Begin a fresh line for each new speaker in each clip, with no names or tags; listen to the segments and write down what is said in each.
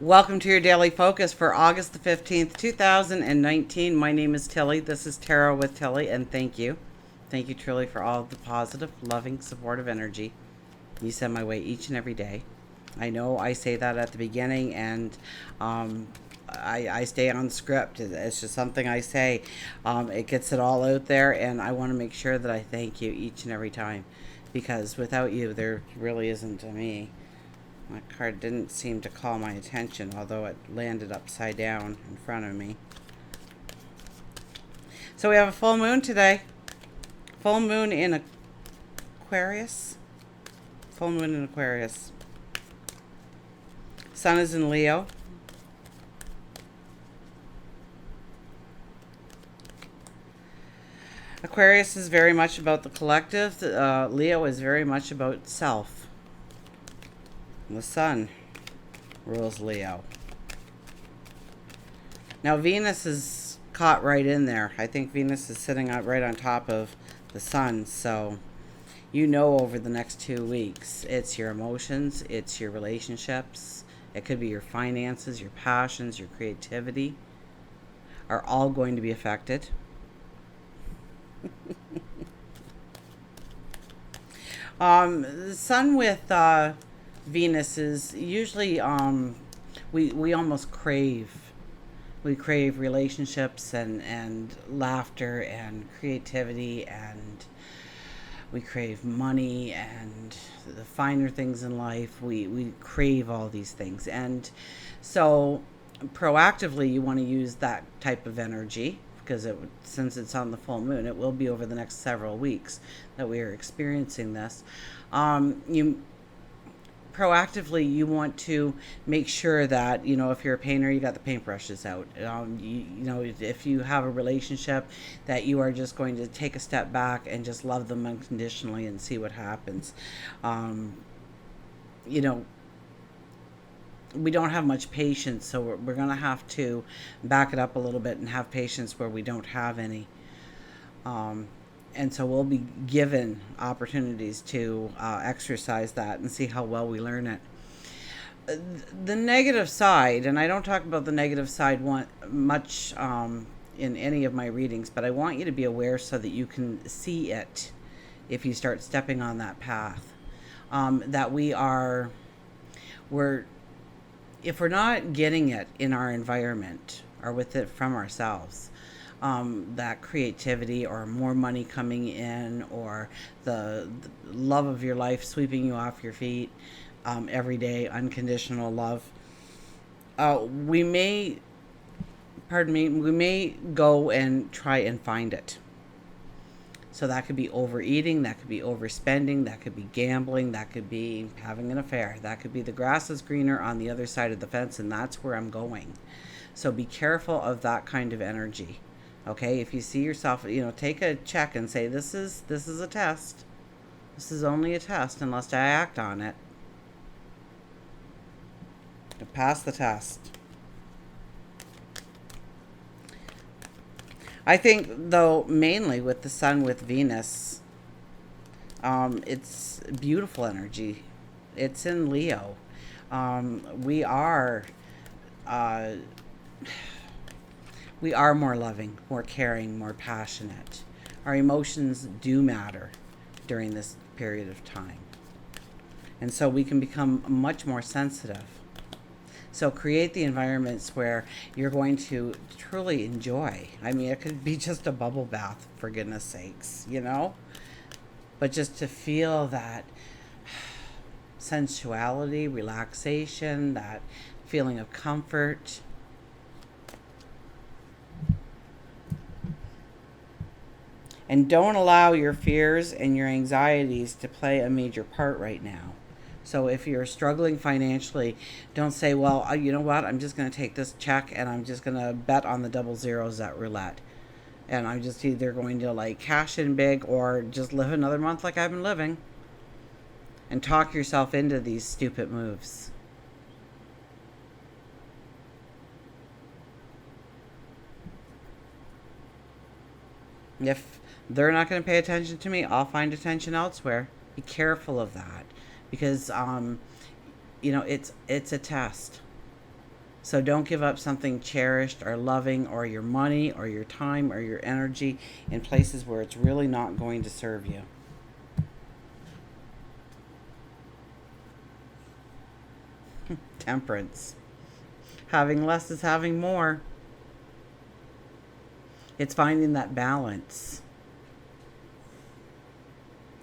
Welcome to your daily focus for August the 15th, 2019. My name is Tilly. This is Tarot with Tilly, and thank you. Thank you truly for all of the positive, loving, supportive energy you send my way each and every day. I know I say that at the beginning, and I stay on script. It's just something I say. It gets it all out there, and I want to make sure that I thank you each and every time, because without you, there really isn't a me. My card didn't seem to call my attention, although it landed upside down in front of me. So we have a full moon today. Full moon in Aquarius. Full moon in Aquarius. Sun is in Leo. Aquarius is very much about the collective. Leo is very much about self. The sun rules Leo. Now Venus is caught right in there. I think Venus is sitting out right on top of the sun. So you know, over the next 2 weeks, it's your emotions, it's your relationships, it could be your finances, your passions, your creativity, are all going to be affected. The sun with Venus is usually we almost crave relationships and laughter and creativity, and we crave money and the finer things in life. We crave all these things, and so proactively you want to use that type of energy, because since it's on the full moon, it will be over the next several weeks that we are experiencing this. You proactively, you want to make sure that, if you're a painter, you got the paintbrushes out. If you have a relationship, that you are just going to take a step back and just love them unconditionally and see what happens. You know we don't have much patience, so we're going to have to back it up a little bit and have patience where we don't have any. And so we'll be given opportunities to exercise that and see how well we learn it. The negative side, and I don't talk about the negative side much in any of my readings, but I want you to be aware so that you can see it if you start stepping on that path. That if we're not getting it in our environment or with it from ourselves, that creativity or more money coming in, or the love of your life sweeping you off your feet every day, unconditional love, we may go and try and find it. So that could be overeating, that could be overspending, that could be gambling, that could be having an affair, that could be the grass is greener on the other side of the fence, and that's where I'm going. So be careful of that kind of energy. Okay, if you see yourself, take a check and say, this is a test. This is only a test unless I act on it. To pass the test. I think, though, mainly with the sun with Venus, it's beautiful energy. It's in Leo. We are more loving, more caring, more passionate. Our emotions do matter during this period of time. And so we can become much more sensitive. So create the environments where you're going to truly enjoy. I mean, it could be just a bubble bath, for goodness sakes, But just to feel that sensuality, relaxation, that feeling of comfort. And don't allow your fears and your anxieties to play a major part right now. So if you're struggling financially, don't say, well, you know what, I'm just going to take this check and I'm just going to bet on the double zeros at roulette. And I'm just either going to cash in big or just live another month like I've been living. And talk yourself into these stupid moves. If they're not going to pay attention to me, I'll find attention elsewhere. Be careful of that, because it's a test. So don't give up something cherished or loving, or your money or your time or your energy in places where it's really not going to serve you. Temperance. Having less is having more. It's finding that balance.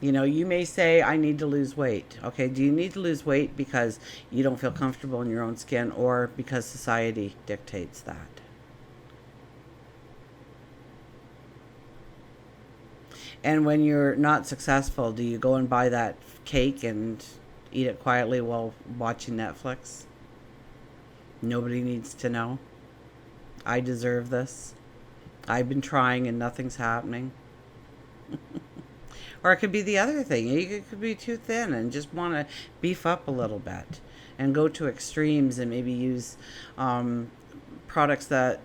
You know, you may say, I need to lose weight. Okay, do you need to lose weight because you don't feel comfortable in your own skin, or because society dictates that? And when you're not successful, do you go and buy that cake and eat it quietly while watching Netflix? Nobody needs to know. I deserve this. I've been trying and nothing's happening. Or it could be the other thing. You could be too thin and just want to beef up a little bit and go to extremes and maybe use products that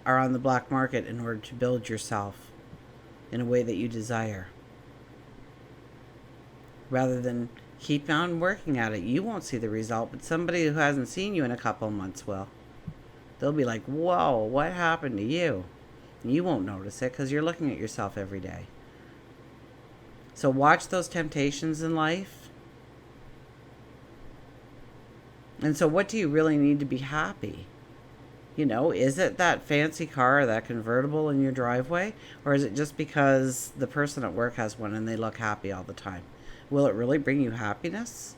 are on the black market in order to build yourself in a way that you desire. Rather than keep on working at it. You won't see the result, but somebody who hasn't seen you in a couple of months will. They'll be like, whoa, what happened to you? And you won't notice it because you're looking at yourself every day. So watch those temptations in life. And so what do you really need to be happy? You know, is it that fancy car or that convertible in your driveway? Or is it just because the person at work has one and they look happy all the time? Will it really bring you happiness?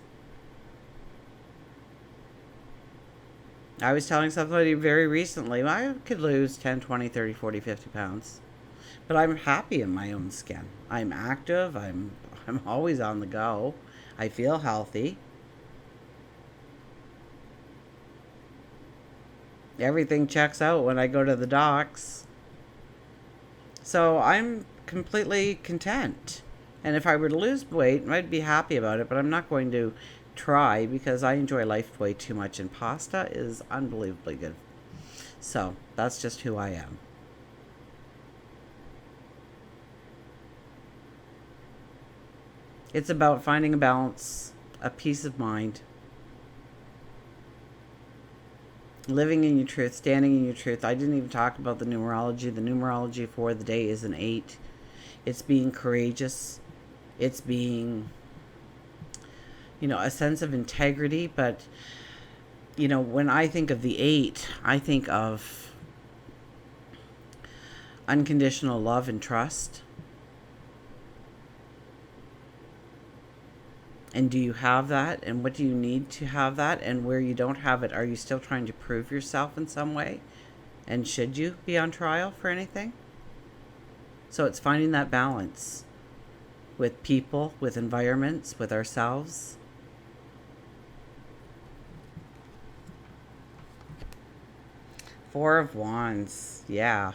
I was telling somebody very recently, I could lose 10, 20, 30, 40, 50 pounds. But I'm happy in my own skin. I'm active. I'm always on the go. I feel healthy. Everything checks out when I go to the docks. So I'm completely content. And if I were to lose weight, I'd be happy about it, but I'm not going to try because I enjoy life way too much, and pasta is unbelievably good. So that's just who I am. It's about finding a balance, a peace of mind, living in your truth, standing in your truth. I didn't even talk about the numerology. The numerology for the day is an 8. It's being courageous. It's being, a sense of integrity. But, when I think of the 8, I think of unconditional love and trust. And do you have that? And what do you need to have that? And where you don't have it, are you still trying to prove yourself in some way? And should you be on trial for anything? So it's finding that balance with people, with environments, with ourselves. Four of Wands, yeah.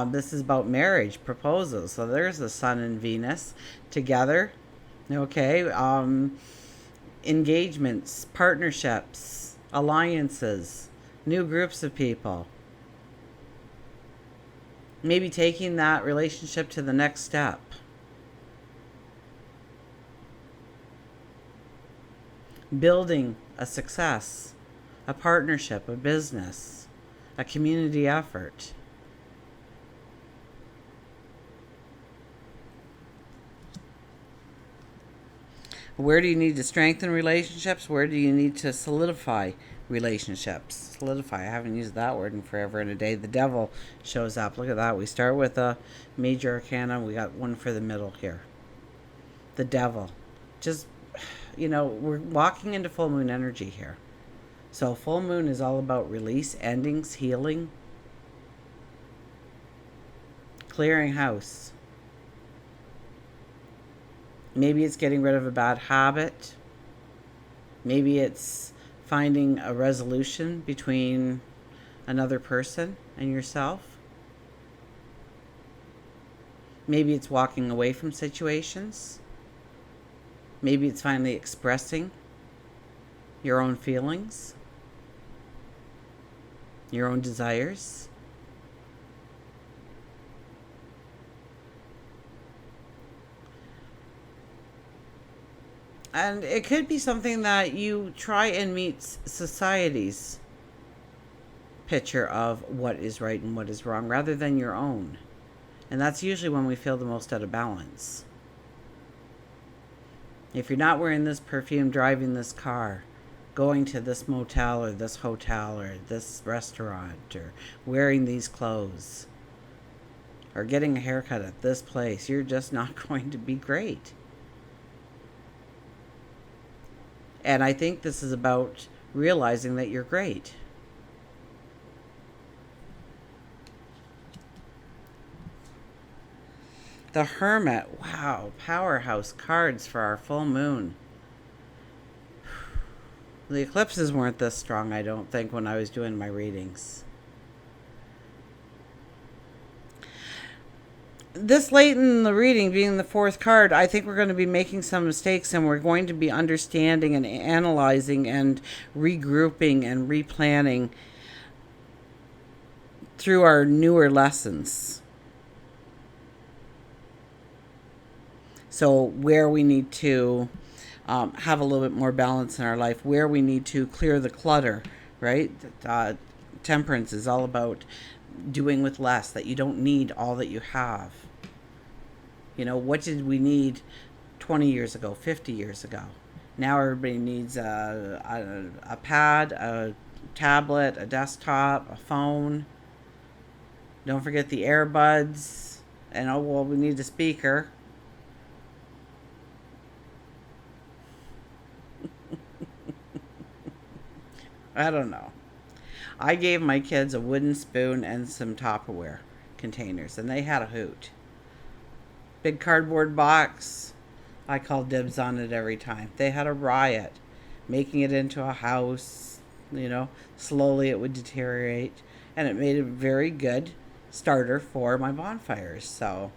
This is about marriage, proposals. So there's the Sun and Venus together. Okay, engagements, partnerships, alliances, new groups of people. Maybe taking that relationship to the next step. Building a success, a partnership, a business, a community effort. Where do you need to strengthen relationships? Where do you need to solidify relationships? Solidify. I haven't used that word in forever and a day. The devil shows up. Look at that. We start with a major arcana. We got one for the middle here. The devil. Just, we're walking into full moon energy here. So full moon is all about release, endings, healing, clearing house. Maybe it's getting rid of a bad habit. Maybe it's finding a resolution between another person and yourself. Maybe it's walking away from situations. Maybe it's finally expressing your own feelings, your own desires. And it could be something that you try and meet society's picture of what is right and what is wrong rather than your own. And that's usually when we feel the most out of balance. If you're not wearing this perfume, driving this car, going to this motel or this hotel or this restaurant, or wearing these clothes, or getting a haircut at this place, you're just not going to be great. And I think this is about realizing that you're great. The Hermit, wow, powerhouse cards for our full moon. The eclipses weren't this strong, I don't think, when I was doing my readings. This late in the reading, being the fourth card, I think we're going to be making some mistakes, and we're going to be understanding and analyzing and regrouping and replanning through our newer lessons. So where we need to have a little bit more balance in our life, where we need to clear the clutter, right? Temperance is all about doing with less, that you don't need all that you have. You know, what did we need 20 years ago, 50 years ago? Now everybody needs a pad, a tablet, a desktop, a phone. Don't forget the earbuds. And oh, well, we need a speaker. I don't know. I gave my kids a wooden spoon and some Tupperware containers, and they had a hoot. Big cardboard box. I called dibs on it every time. They had a riot, making it into a house. You know, slowly it would deteriorate, and it made a very good starter for my bonfires. So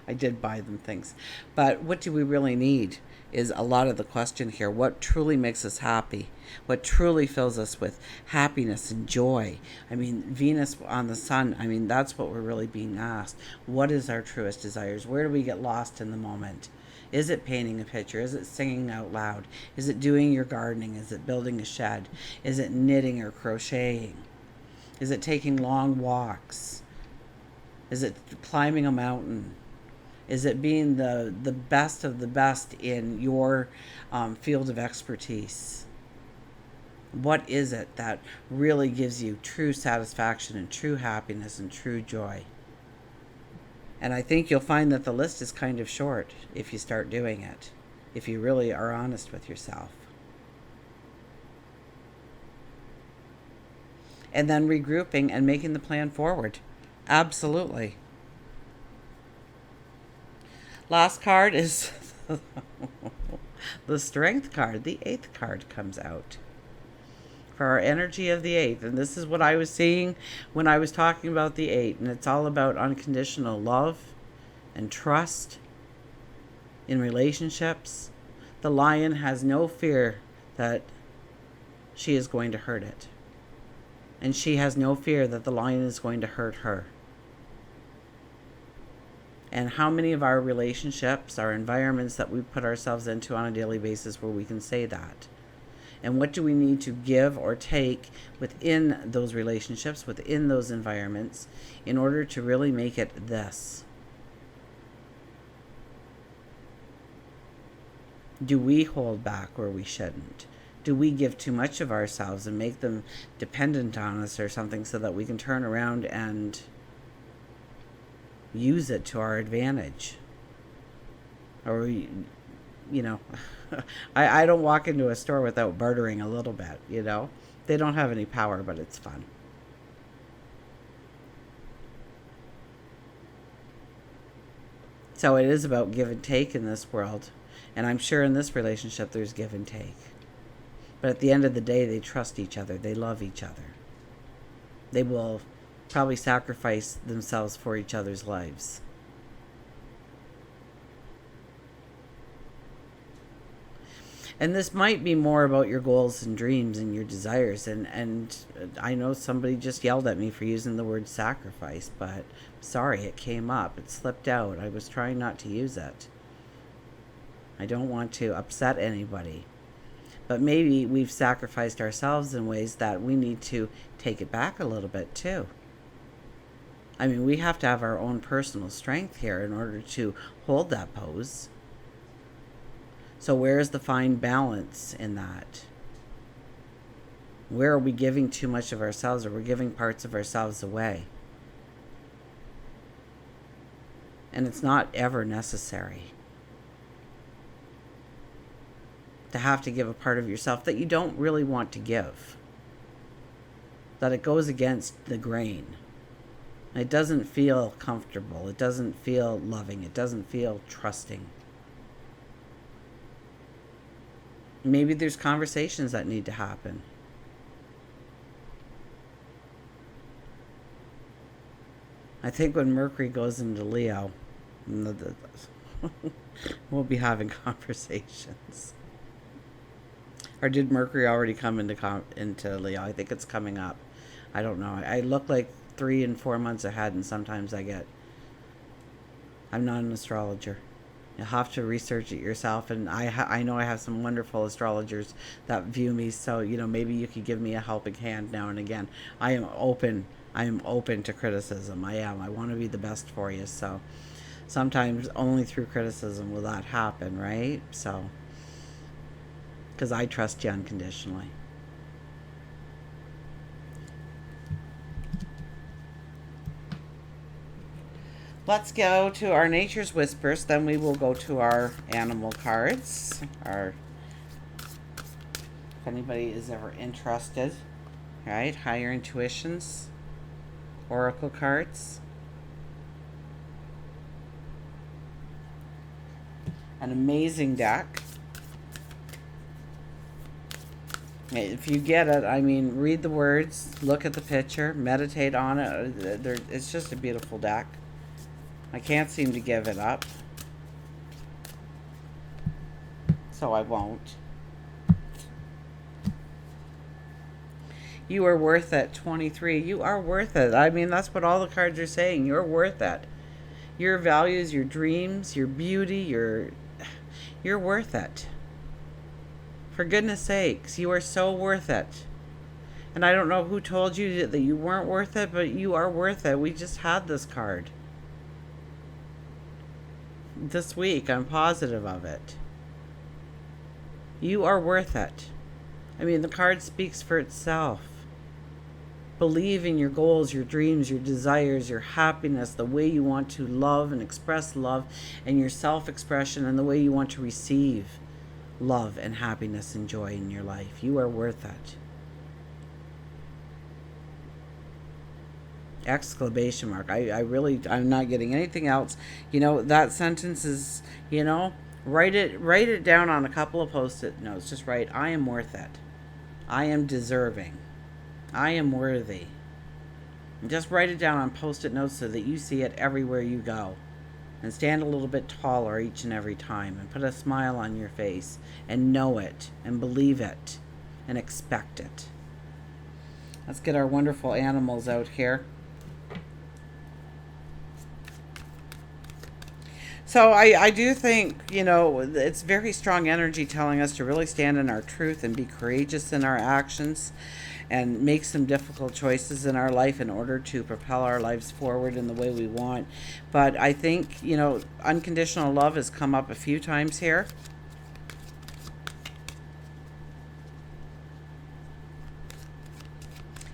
I did buy them things. But what do we really need is a lot of the question here. What truly makes us happy? What truly fills us with happiness and joy? I mean, Venus on the sun, I mean, that's what we're really being asked. What is our truest desires? Where do we get lost in the moment? Is it painting a picture? Is it singing out loud? Is it doing your gardening? Is it building a shed? Is it knitting or crocheting? Is it taking long walks? Is it climbing a mountain? Is it being the best of the best in your field of expertise? What is it that really gives you true satisfaction and true happiness and true joy? And I think you'll find that the list is kind of short if you start doing it, if you really are honest with yourself. And then regrouping and making the plan forward. Absolutely. Last card is the Strength card. The 8th card comes out for our energy of the 8th. And this is what I was seeing when I was talking about the 8. And it's all about unconditional love and trust in relationships. The lion has no fear that she is going to hurt it. And she has no fear that the lion is going to hurt her. And how many of our relationships, our environments that we put ourselves into on a daily basis where we can say that? And what do we need to give or take within those relationships, within those environments, in order to really make it this? Do we hold back where we shouldn't? Do we give too much of ourselves and make them dependent on us or something so that we can turn around and use it to our advantage? Or, you know, I don't walk into a store without bartering a little bit, you know. They don't have any power, but it's fun. So it is about give and take in this world. And I'm sure in this relationship there's give and take. But at the end of the day, they trust each other. They love each other. They will probably sacrifice themselves for each other's lives. And this might be more about your goals and dreams and your desires. And I know somebody just yelled at me for using the word sacrifice, but sorry, it came up. It slipped out. I was trying not to use it. I don't want to upset anybody. But maybe we've sacrificed ourselves in ways that we need to take it back a little bit too. I mean, we have to have our own personal strength here in order to hold that pose. So where is the fine balance in that? Where are we giving too much of ourselves, or we're giving parts of ourselves away? And it's not ever necessary to have to give a part of yourself that you don't really want to give. That it goes against the grain. It doesn't feel comfortable. It doesn't feel loving. It doesn't feel trusting. Maybe there's conversations that need to happen. I think when Mercury goes into Leo, we'll be having conversations. Or did Mercury already come into Leo? I think it's coming up. I don't know. I look like 3 and 4 months ahead, and sometimes I'm not an astrologer. You'll have to research it yourself, and I know I have some wonderful astrologers that view me, so maybe you could give me a helping hand now and again. I am open to criticism. I want to be the best for you, so sometimes only through criticism will that happen, right? So, because I trust you unconditionally. Let's go to our Nature's Whispers, then we will go to our animal cards. If anybody is ever interested, right? Higher intuitions, oracle cards. An amazing deck. If you get it, I mean, read the words, look at the picture, meditate on it. It's just a beautiful deck. I can't seem to give it up, so I won't. You are worth it, 23. You are worth it. I mean, that's what all the cards are saying. You're worth it. Your values, your dreams, your beauty, you're worth it. For goodness sakes, you are so worth it. And I don't know who told you that you weren't worth it, but you are worth it. We just had this card this week. I'm positive of it. You are worth it. I mean, the card speaks for itself. Believe in your goals, your dreams, your desires, your happiness, the way you want to love and express love, and your self-expression, and the way you want to receive love and happiness and joy in your life. You are worth it. Exclamation mark. I'm not getting anything else. That sentence is, write it down on a couple of post-it notes. Just write, I am worth it. I am deserving. I am worthy. And just write it down on post-it notes so that you see it everywhere you go. And stand a little bit taller each and every time, and put a smile on your face, and know it, and believe it, and expect it. Let's get our wonderful animals out here. So I do think, it's very strong energy telling us to really stand in our truth and be courageous in our actions and make some difficult choices in our life in order to propel our lives forward in the way we want. But I think, unconditional love has come up a few times here.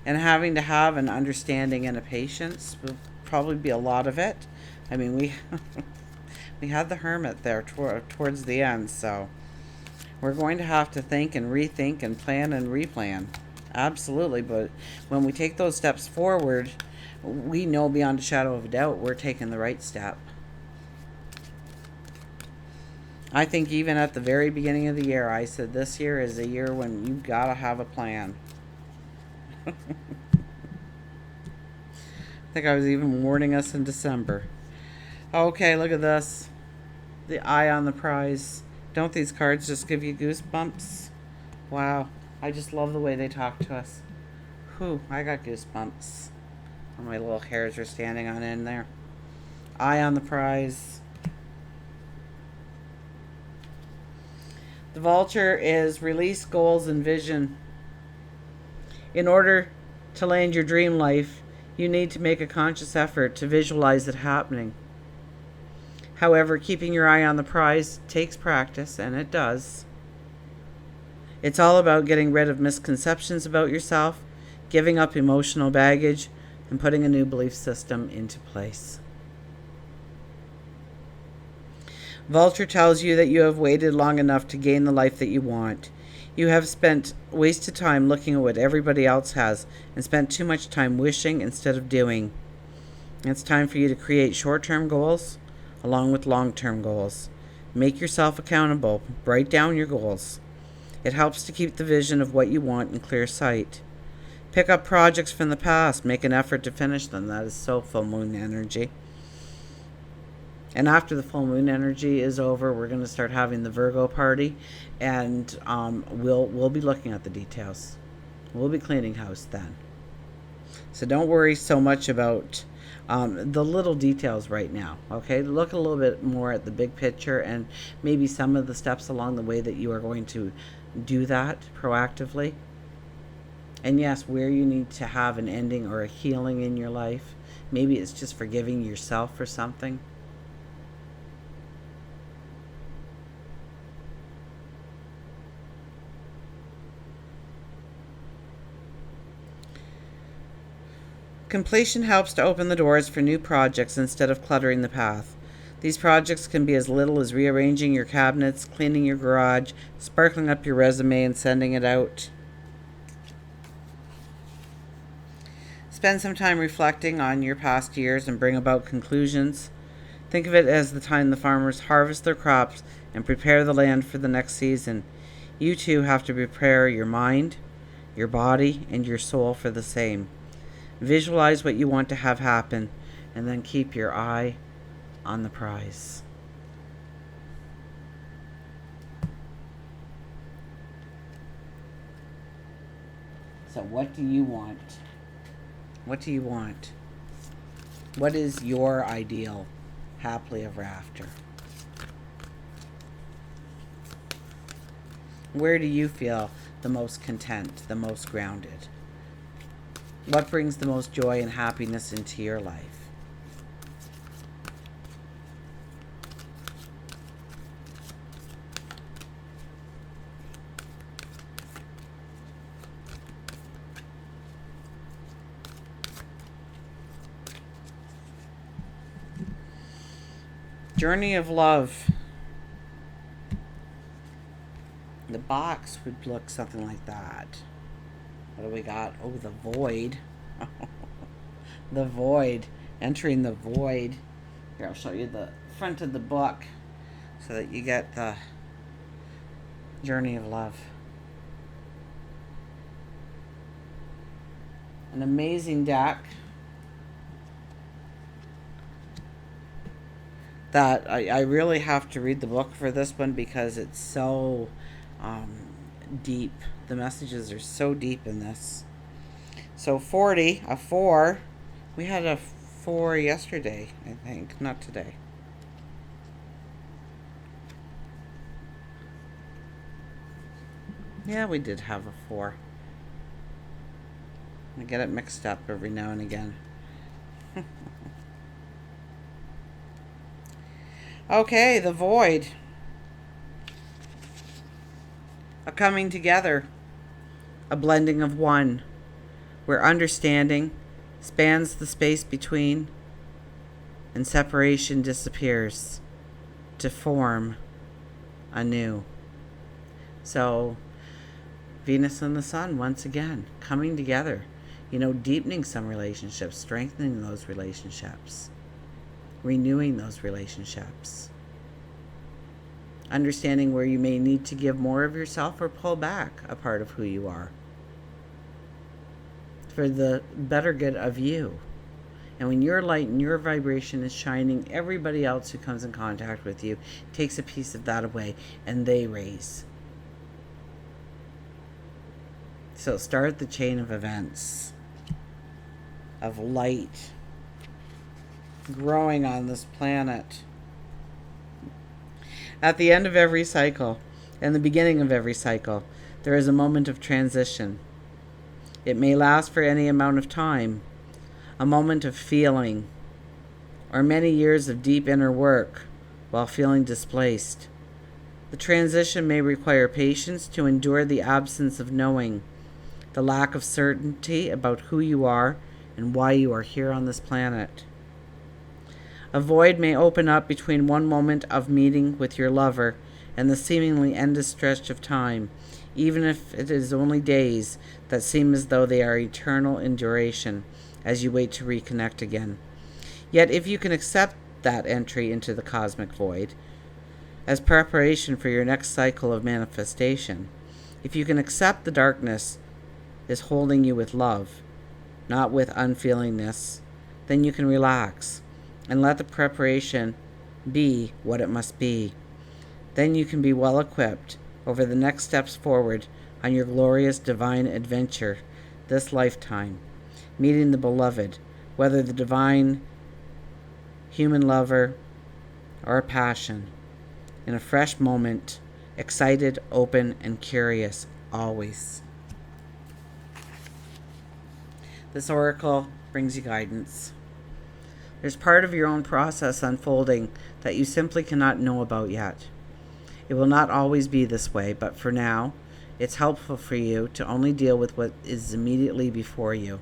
And having to have an understanding and a patience will probably be a lot of it. I mean, we had the hermit there towards the end, so we're going to have to think and rethink and plan and replan. Absolutely, but when we take those steps forward, we know beyond a shadow of a doubt we're taking the right step. I think even at the very beginning of the year, I said this year is a year when you've got to have a plan. I think I was even warning us in December. Okay, look at this. The eye on the prize. Don't these cards just give you goosebumps? Wow. I just love the way they talk to us. Whew, I got goosebumps. My little hairs are standing on end there. Eye on the prize. The vulture is release goals and vision. In order to land your dream life, you need to make a conscious effort to visualize it happening. However, keeping your eye on the prize takes practice, and it does. It's all about getting rid of misconceptions about yourself, giving up emotional baggage, and putting a new belief system into place. Vulture tells you that you have waited long enough to gain the life that you want. You have spent wasted time looking at what everybody else has and spent too much time wishing instead of doing. It's time for you to create short-term goals along with long-term goals. Make yourself accountable. Write down your goals. It helps to keep the vision of what you want in clear sight. Pick up projects from the past. Make an effort to finish them. That is so full moon energy. And after the full moon energy is over, we're going to start having the Virgo party, and we'll be looking at the details. We'll be cleaning house then. So don't worry so much about the little details right now. Okay, look a little bit more at the big picture and maybe some of the steps along the way that you are going to do that proactively. And yes, where you need to have an ending or a healing in your life. Maybe it's just forgiving yourself for something. Completion helps to open the doors for new projects instead of cluttering the path. These projects can be as little as rearranging your cabinets, cleaning your garage, sparkling up your resume and sending it out. Spend some time reflecting on your past years and bring about conclusions. Think of it as the time the farmers harvest their crops and prepare the land for the next season. You too have to prepare your mind, your body, and your soul for the same. Visualize what you want to have happen, and then keep your eye on the prize. So what do you want? What do you want? What is your ideal happily ever after? Where do you feel the most content, the most grounded? What brings the most joy and happiness into your life? Journey of love. The box would look something like that. What do we got? Oh, the void. The void. Entering the void. Here, I'll show you the front of the book so that you get the journey of love. An amazing deck that I really have to read the book for this one because it's so deep. The messages are so deep in this. So 40, a 4. We had a 4 yesterday, I think. Not today. Yeah, we did have a 4. I get it mixed up every now and again. Okay, the void. A coming together. A blending of one, where understanding spans the space between and separation disappears to form anew. So, Venus and the Sun, once again, coming together, deepening some relationships, strengthening those relationships, renewing those relationships. Understanding where you may need to give more of yourself or pull back a part of who you are for the better good of you. And when your light and your vibration is shining, everybody else who comes in contact with you takes a piece of that away and they raise. So start the chain of events of light growing on this planet. At the end of every cycle, In the beginning of every cycle, there is a moment of transition. It may last for any amount of time, a moment of feeling, or many years of deep inner work while feeling displaced. The transition may require patience to endure the absence of knowing, the lack of certainty about who you are and why you are here on this planet. A void may open up between one moment of meeting with your lover and the seemingly endless stretch of time, even if it is only days that seem as though they are eternal in duration as you wait to reconnect again. Yet if you can accept that entry into the cosmic void as preparation for your next cycle of manifestation, if you can accept the darkness is holding you with love, not with unfeelingness, then you can relax and let the preparation be what it must be. Then you can be well equipped over the next steps forward on your glorious divine adventure this lifetime, meeting the beloved, whether the divine human lover or a passion, in a fresh moment, excited, open, and curious, always. This oracle brings you guidance. There's part of your own process unfolding that you simply cannot know about yet. It will not always be this way, but for now, it's helpful for you to only deal with what is immediately before you.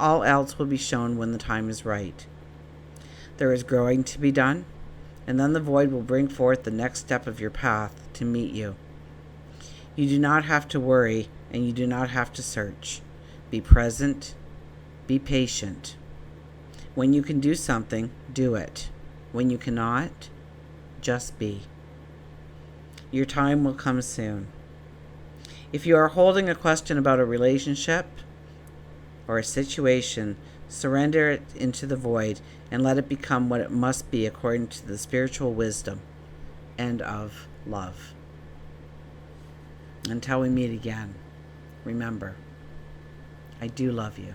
All else will be shown when the time is right. There is growing to be done, and then the void will bring forth the next step of your path to meet you. You do not have to worry, and you do not have to search. Be present. Be patient. When you can do something, do it. When you cannot, just be. Your time will come soon. If you are holding a question about a relationship or a situation, surrender it into the void and let it become what it must be according to the spiritual wisdom and of love. Until we meet again, remember, I do love you.